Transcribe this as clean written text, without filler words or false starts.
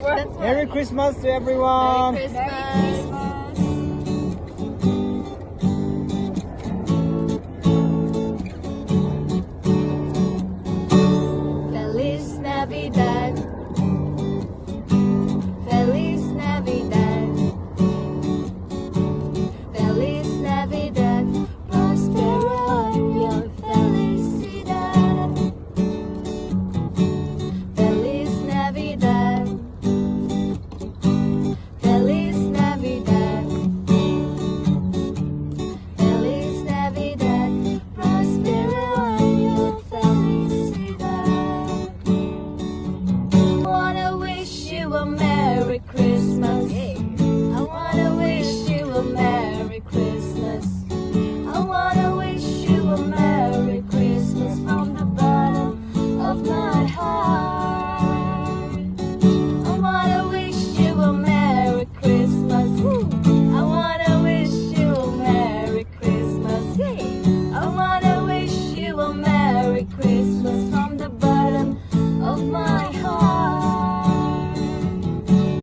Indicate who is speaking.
Speaker 1: Merry Christmas to everyone.
Speaker 2: Merry Christmas. Feliz Navidad. Feliz Navidad. Feliz Navidad. Prospero año. Felicidad. Feliz Navidad. Feliz Navidad. Feliz Navidad. Prospero año. Felicidad. Wanna wish you a Merry Christmas.